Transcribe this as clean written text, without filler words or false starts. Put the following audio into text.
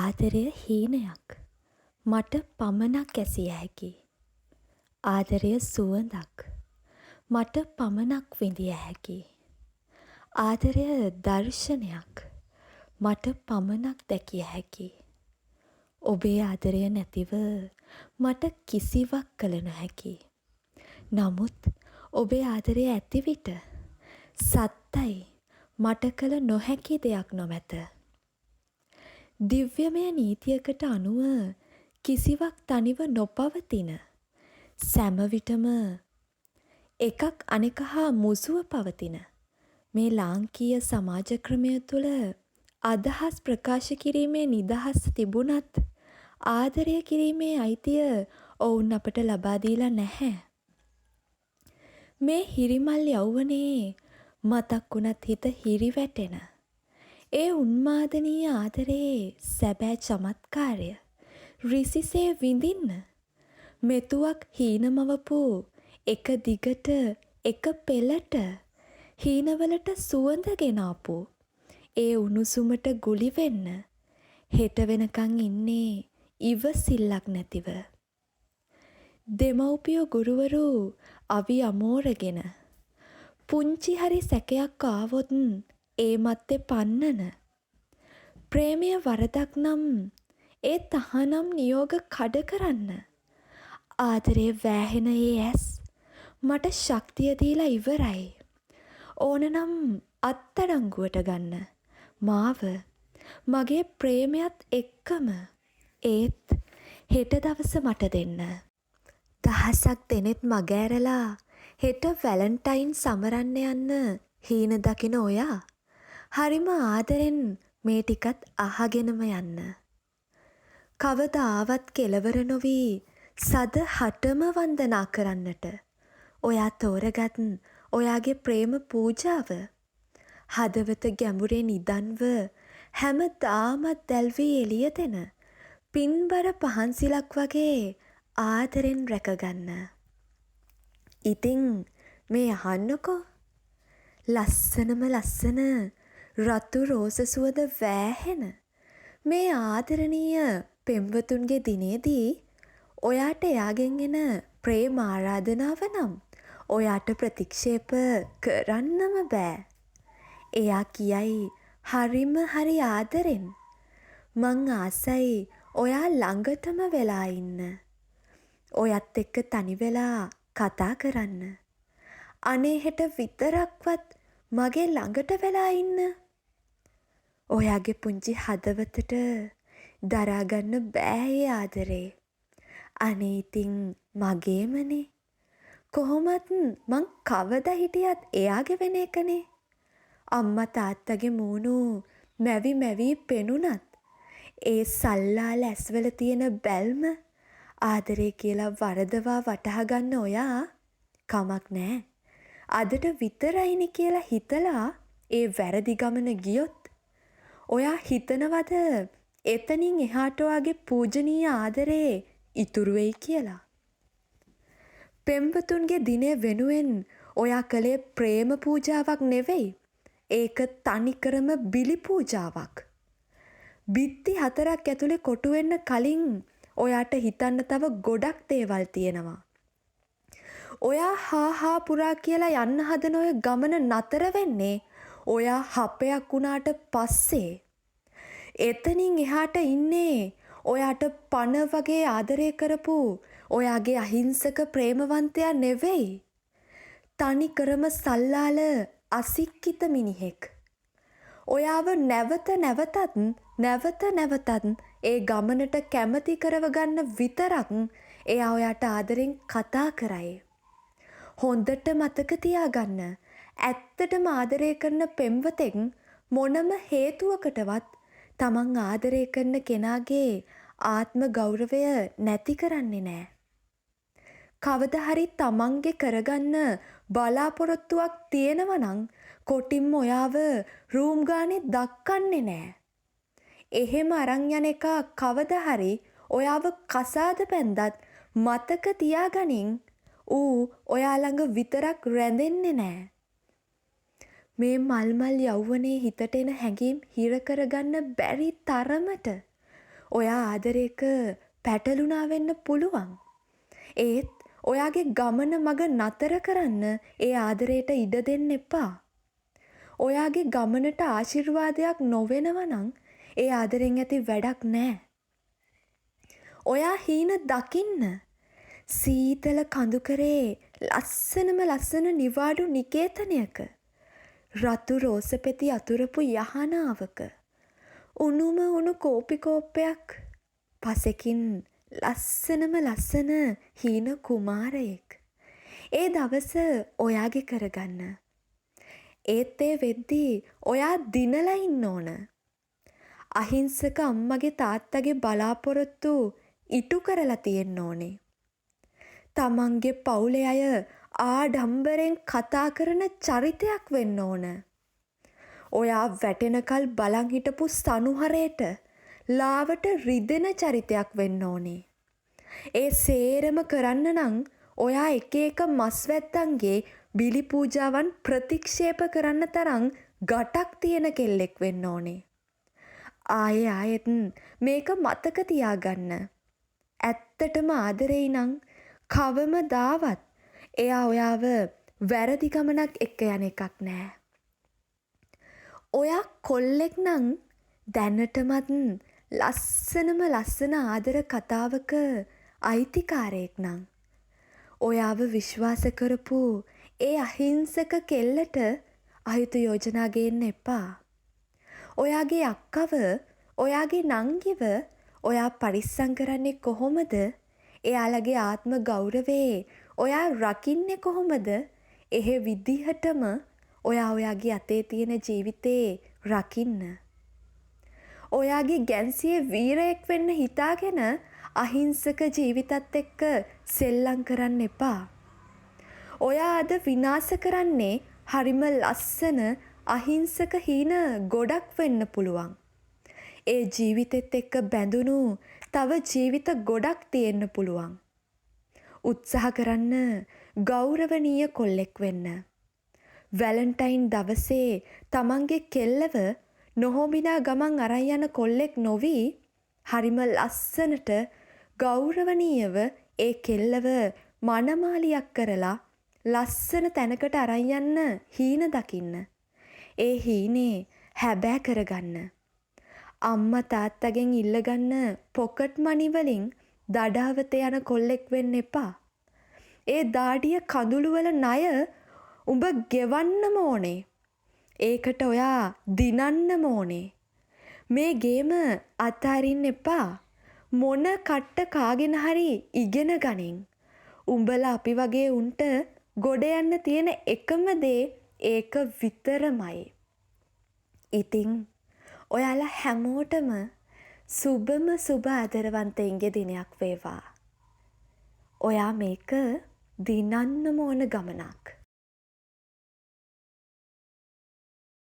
ආදරය හීනයක් මට පමණක් ඇසිය හැකි. ආදරය සුවඳක් මට පමණක් විඳිය හැකි. ආදරය දර්ශනයක් මට පමණක් දැකිය හැකි. ඔබේ ආදරය නැතිව මට කිසිවක් කළ නොහැකි. නමුත් ඔබේ ආදරය ඇති විට සත්තයි මට කළ නොහැකි දෙයක් නොමැත. දිව්‍යමය නීතියකට අනුව කිසිවක් තනිව නොපවතින සැම විටම එකක් අනෙක හා මුසුව පවතින මේ ලාංකීය සමාජ ක්‍රමය තුළ අදහස් ප්‍රකාශ කිරීමේ නිදහස තිබුණත් ආදරය කිරීමේ අයිතිය ඔවුන් අපට ලබා දීලා නැහැ. මේ හිරිමල් යෞවනයේ මතක් වුණත් හිත හිරිවැටෙන ඒ උන්මාදනීය ආදරයේ සැබෑ චමත්කාරය රිසිසේ විඳින්න මෙතුවක් හීනමවපු එක දිගට එක පෙළට හීනවලට සුවඳ ගෙනාපු ඒ උණුසුමට ගුලි වෙන්න හෙට වෙනකන් ඉන්නේ ඉවසිල්ලක් නැතිව. දෙමව්පියෝ ගුරුවරු අවි අමෝරගෙන පුංචි හරි සැකයක් ආවොත් ඒ මත්තේ පන්නන ප්‍රේමය වරදක් නම් ඒ තහනම් නියෝග කඩ කරන්න ආදරේ වෑහෙන ඒ ඇස් මට ශක්තිය දීලා ඉවරයි. ඕනනම් අත්අඩංගුවට ගන්න මාව මගේ ප්‍රේමයත් එක්කම. ඒත් හෙට දවස මට දෙන්න. දහසක් දෙනෙත් මග ඇරලා හෙට වැලන්ටයින් සමරන්න යන්න හීන දකින ඔයා හරිම ආදරෙන් මේ ටිකත් අහගෙනම යන්න. කවදාවත් කෙලවර නොවි සද හටම වන්දනා කරන්නට ඔයා තෝරගත් ඔයාගේ ප්‍රේම පූජාව හදවත ගැඹුරේ නිදන්ව හැමදාමත් දැල්වී එළිය දෙන පින්බර පහන්සිලක් වගේ ආදරෙන් රැකගන්න. ඉතින් මේ අහන්නකෝ ලස්සනම ලස්සන රතු රෝස සුවඳ වෑහෙන මේ ආදරණීය පෙම්වතුන්ගේ දිනේදී ඔයාට එයාගෙන් එන ප්‍රේම ආරාධනාව නම් ඔයාට ප්‍රතික්ෂේප කරන්නම බෑ. එයා කියයි හරිම හරි ආදරෙන් මං ආසයි ඔයා ළඟටම වෙලා ඉන්න. ඔයත් එක්ක තනි වෙලා කතා කරන්න. අනේ හෙට විතරක්වත් මගේ ළඟට වෙලා ඉන්න. ඔයාගේ පුංචි හදවතට දරාගන්න බෑ ඒ ආදරේ. අනේ ඉතින් මගේමනේ. කොහොමත් මං කවදා හිටියත් එයාගේ වෙන එකනේ. අම්මා තාත්තගේ මූණු මැවි මැවි පෙනුනත් ඒ සල්ලාල ඇස්වල තියෙන බැල්ම ආදරේ කියලා වරදවා වටහා ගන්න ඔයා කමක් නෑ. අදට විතරයිනි කියලා හිතලා ඒ වැරදි ගමන ගියොත් ඔයා හිතනවද එතනින් එහාට ඔයාගේ පූජනීය ආදරේ ඉතුරු වෙයි කියලා? පෙම්වතුන්ගේ දිනය වෙනුවෙන් ඔයා කළේ ප්‍රේම පූජාවක් නෙවෙයි. ඒක තනිකරම බිලි පූජාවක්. බිත්ති 4ක් ඇතුලේ කොටු වෙන්න කලින් ඔයාට හිතන්න තව ගොඩක් දේවල් තියෙනවා. ඔයා හා පුරා කියලා යන්න හදන ඔය ගමන නතර වෙන්නේ ඔයා හපයක් වුණාට පස්සේ. එතනින් එහාට ඉන්නේ ඔයාට පණ වගේ ආදරය කරපු ඔයාගේ අහිංසක ප්‍රේමවන්තයා නෙවෙයි. තනිකරම සල්ලාල අසික්කිත මිනිහෙක්. ඔයාව නැවත නැවතත් ඒ ගමනට කැමති කරව ගන්න විතරක් එයා ඔයාට ආදරෙන් කතා කරයි. හොඳට මතක තියාගන්න. ඇත්තටම ආදරය කරන පෙම්වතෙක් මොනම හේතුවකටවත් තමන් ආදරය කරන කෙනාගේ ආත්ම ගෞරවය නැති කරන්නේ නෑ. කවදා හරි තමන්ගේ කරගන්න බලාපොරොත්තුවක් තියෙනවා නම් කොටින්ම ඔයාව රූම් ගානේ දක්කන්නේ නෑ. එහෙම අරන් යන එක කවදා හරි ඔයාව කසාද බැන්දත් මතක තියාගනින් ඌ ඔයා ළඟ විතරක් රැඳෙන්නේ නෑ. මේ මල්මල් යෞවනයේ හිතට එන හැඟීම් හිර කරගන්න බැරි තරමට ඔයා ආදරේක පැටලුණා වෙන්න පුළුවන්. ඒත් ඔයාගේ ගමන මග නතර කරන්න ඒ ආදරයට ඉඩ දෙන්න එපා. ඔයාගේ ගමනට ආශිර්වාදයක් නොවෙනවා නම් ඒ ආදරෙන් ඇති වැඩක් නෑ. ඔයා හීන දකින්න. සීතල කඳුකරේ ලස්සන නිවාඩු නිකේතනයක රතු රෝසපෙති අතුරපු යහනාවක උණු කෝපි කෝප්පයක් පසෙකින් ලස්සන හීන කුමාරයෙක්. ඒ දවස ඔයාගේ කරගන්න. ඒත් ඒ වෙද්දී ඔයා දිනලා ඉන්න ඕන. අහිංසක අම්මගේ තාත්තගේ බලාපොරොත්තු ඉටු කරලා තියෙන්න ඕනේ. තමන්ගේ පවුලේ අය ආඩම්බරෙන් කතා කරන චරිතයක් වෙන්න ඕන. ඔයා වැටෙනකල් බලන් හිටපු සනුහරයට ලාවට රිදෙන චරිතයක් වෙන්න ඕනේ. ඒ සේරම කරන්න නම් ඔයා එක මස්වැද්දන්ගේ බිලි පූජාවන් ප්‍රතික්ෂේප කරන්න තරම් ගටක් තියෙන කෙල්ලෙක් වෙන්න ඕනේ. ආයෙත් මේක මතක තියාගන්න. ඇත්තටම ආදරෙයි නම් කවමදාවත් එයා ඔයාව වැරදි ගමනක් එක්ක යන එකක් නෑ. ඔයා කොල්ලෙක් නම් දැනටමත් ලස්සන ආදර කතාවක අයිතිකාරයෙක් නම් ඔයාව විශ්වාස කරපු ඒ අහිංසක කෙල්ලට අහිත යෝජනා ගේන්න එපා. ඔයාගේ අක්කව, ඔයාගේ නංගිව ඔයා පරිස්සම් කරන්නේ කොහොමද? එයාලගේ ආත්ම ගෞරවේ ඔයා රකින්නේ කොහොමද? එහෙ විදිහටම ඔයා ඔයාගේ අතේ තියෙන ජීවිතේ රකින්න. ඔයාගේ ගැන්සියේ වීරයෙක් වෙන්න හිතාගෙන අහිංසක ජීවිතත් එක්ක සෙල්ලම් කරන්න එපා. ඔයා අද විනාශ කරන්නේ හරිම ලස්සන අහිංසක හීන ගොඩක් වෙන්න පුළුවන්. ඒ ජීවිතෙත් එක්ක බැඳුණු තව ජීවිත ගොඩක් තියෙන්න පුළුවන්. උත්සාහ කරන්න ගෞරවනීය කොල්ලෙක් වෙන්න. වැලන්ටයින් දවසේ තමන්ගේ කෙල්ලව නොහොබිනා ගමන් අරන් යන කොල්ලෙක් නොවි හරිම ලස්සනට ගෞරවනීයව ඒ කෙල්ලව මනමාලියක් කරලා ලස්සන තැනකට අරන් යන්න හීන දකින්න. ඒ හීනේ හැබෑ කරගන්න. අම්මා තාත්තගෙන් ඉල්ලගන්න පොකට් මනි වලින් දඩාවත යන කොල්ලෙක් වෙන්න එපා. ඒ දාඩිය කඳුළු වල ණය උඹ ගෙවන්නම ඕනේ. ඒකට ඔයා දිනන්නම ඕනේ. මේ ගේම අතාරින්න එපා. මොන කට්ට කාගෙන හරි ඉගෙන ගනින්. උඹලා අපි වගේ උන්ට ගොඩ යන්න තියෙන එකම දේ ඒක විතරමයි. ඉතින් ඔයාලා හැමෝටම සුබ ආදරවන්තයින්ගේ දිනයක් වේවා. ඔයා මේක දිනන්නම ඕන ගමනක්.